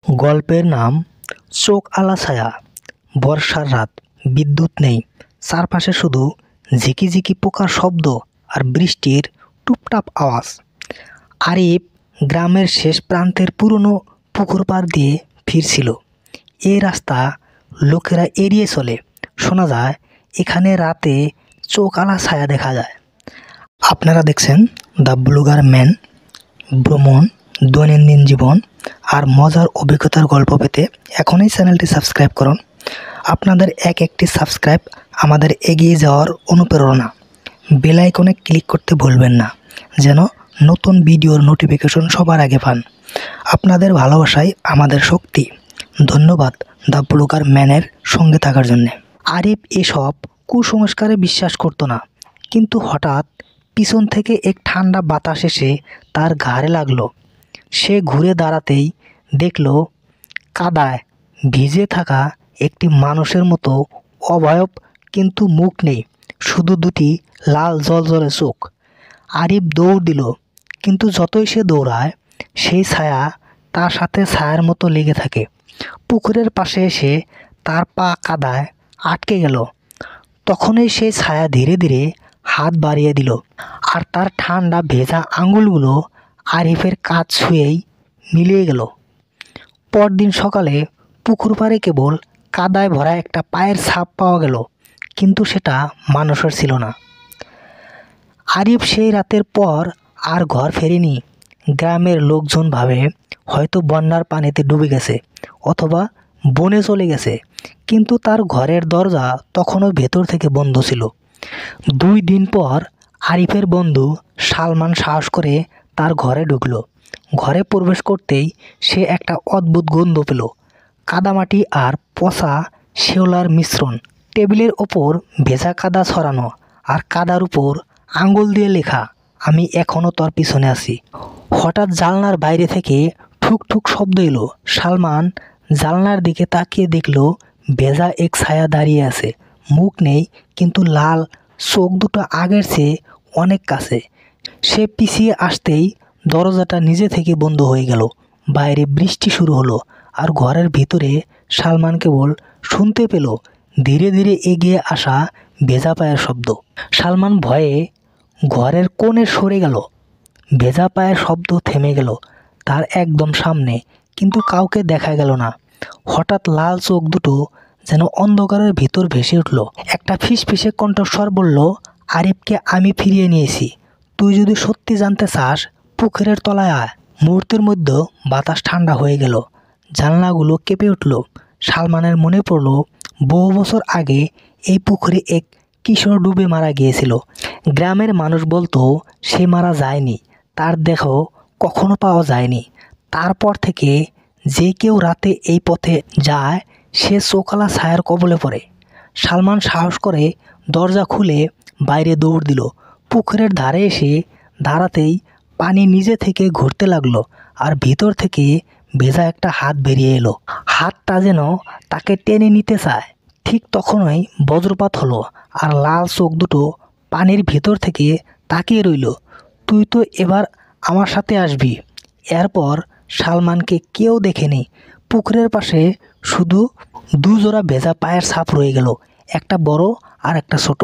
গল্পের নাম চোখ আলা ছায়া। বর্ষার রাত, বিদ্যুৎ নেই, চারপাশে শুধু ঝিকিঝিকি পোকার শব্দ আর বৃষ্টির টুপটাপ আওয়াজ। আরিফ গ্রামের শেষ প্রান্তের পুরনো পুকুর পাড় দিয়ে ফিরছিল। এই রাস্তা লোকেরা এড়িয়ে চলে। শোনা যায় এখানে রাতে চোখ আলা ছায়া দেখা যায়। আপনারা দেখছেন দ্য ব্লগার ম্যান। ভ্রমণ, দৈনন্দিন জীবন আর মজার অভিজ্ঞতার গল্প পেতে এখনই চ্যানেলটি সাবস্ক্রাইব করুন। আপনাদের একটি সাবস্ক্রাইব আমাদের এগিয়ে যাওয়ার অনুপ্রেরণা। বেল আইকনে ক্লিক করতে ভুলবেন না, যেন নতুন ভিডিওর নোটিফিকেশন সবার আগে পান। আপনাদের ভালোবাসাই আমাদের শক্তি। ধন্যবাদ দ্য ব্লগার ম্যানের সঙ্গে থাকার জন্যে। আরিফ এসব কুসংস্কারে বিশ্বাস করতো না, কিন্তু হঠাৎ পিছন থেকে এক ঠান্ডা বাতাস এসে তার ঘাড়ে লাগলো। সে ঘুরে দাঁড়াতেই দেখল কাদায় ভিজে থাকা একটি মানুষের মতো অবয়ব, কিন্তু মুখ নেই, শুধু দুটি লাল জ্বলজ্বলে চোখ। আরিফ দৌড় দিল, কিন্তু যতই সে দৌড়ায় সেই ছায়া তার সাথে ছায়ার মতো লেগে থাকে। পুকুরের পাশে এসে তার পা কাদায় আটকে গেল। তখনই সেই ছায়া ধীরে ধীরে হাত বাড়িয়ে দিল, আর তার ঠান্ডা ভেজা আঙুলগুলো আরিফের কাঁধ ছুঁয়েই মিলিয়ে গেল। পরদিন সকালে পুকুর পাড়ে কেবল কাদায় ভরা একটা পায়ের ছাপ পাওয়া গেল, কিন্তু সেটা মানুষের ছিল না। আরিফ সেই রাতের পর আর ঘর ফেরেনি। গ্রামের লোকজন ভাবে হয়তো বন্যার পানিতে ডুবে গেছে অথবা বনে চলে গেছে, কিন্তু তার ঘরের দরজা তখনও ভেতর থেকে বন্ধ ছিল। 2 দিন পর আরিফের বন্ধু সালমান সাহস করে তার ঘরে ঢুকলো। ঘরে প্রবেশ করতেই সে একটা অদ্ভুত গন্ধ পেল, কাদামাটি আর পচা শেওলার মিশ্রণ। টেবিলের ওপর ভেজা কাদা ছড়ানো, আর কাদার উপর আঙুল দিয়ে লেখা, আমি এখনও তোর পিছনে আছি। হঠাৎ জানলার বাইরে থেকে ঠুক ঠুক শব্দ এলো। সালমান জানলার দিকে তাকিয়ে দেখল ভেজা এক ছায়া দাঁড়িয়ে আছে। মুখ নেই, কিন্তু লাল চোখ দুটো আগের চেয়ে অনেক কাছে। সে পিছিয়ে আসতেই দরজাটা নিজে থেকে বন্ধ হয়ে গেল। বাইরে বৃষ্টি শুরু হলো, আর ঘরের ভিতরে সালমান কেবল শুনতে পেল ধীরে ধীরে এগিয়ে আসা ভেজা পায়ের শব্দ। সালমান ভয়ে ঘরের কোণে সরে গেল। ভেজা পায়ের শব্দ থেমে গেল তার একদম সামনে, কিন্তু কাউকে দেখা গেল না। হঠাৎ লাল চোখ দুটো যেন অন্ধকারের ভিতর ভেসে উঠল। একটা ফিসফিসে কণ্ঠস্বর বলল, আরিফকে আমি ফিরিয়ে নিয়েছি। তুই যদি সত্যি জানতে চাস, পুকুরের তলায় আয়। মুহূর্তের মধ্যে বাতাস ঠান্ডা হয়ে গেল, জানলাগুলো কেঁপে উঠল। সালমানের মনে পড়ল বহু বছর আগে এই পুকুরে এক কিশোর ডুবে মারা গিয়েছিল। গ্রামের মানুষ বলতো সে মারা যায়নি, তার দেহ কখনো পাওয়া যায়নি। তারপর থেকে যে কেউ রাতে এই পথে যায় সে চোখালা ছায়ার কবলে পড়ে। সালমান সাহস করে দরজা খুলে বাইরে দৌড় দিল। পুকুরের ধারে এসে দাঁড়াতেই পানি নিজে থেকে ঘুরতে লাগলো, আর ভিতর থেকে ভেজা একটা হাত বেরিয়ে এলো। হাতটা যেন তাকে টেনে নিতে চায়। ঠিক তখনই বজ্রপাত হলো, আর লাল চোখ দুটো পানির ভিতর থেকে তাকিয়ে রইল। তুই তো এবার আমার সাথে আসবি। এরপর সালমানকে কেউ দেখেনি। পুকুরের পাশে শুধু 2 জোড়া ভেজা পায়ের ছাপ রয়ে গেল, একটা বড় আর একটা ছোট।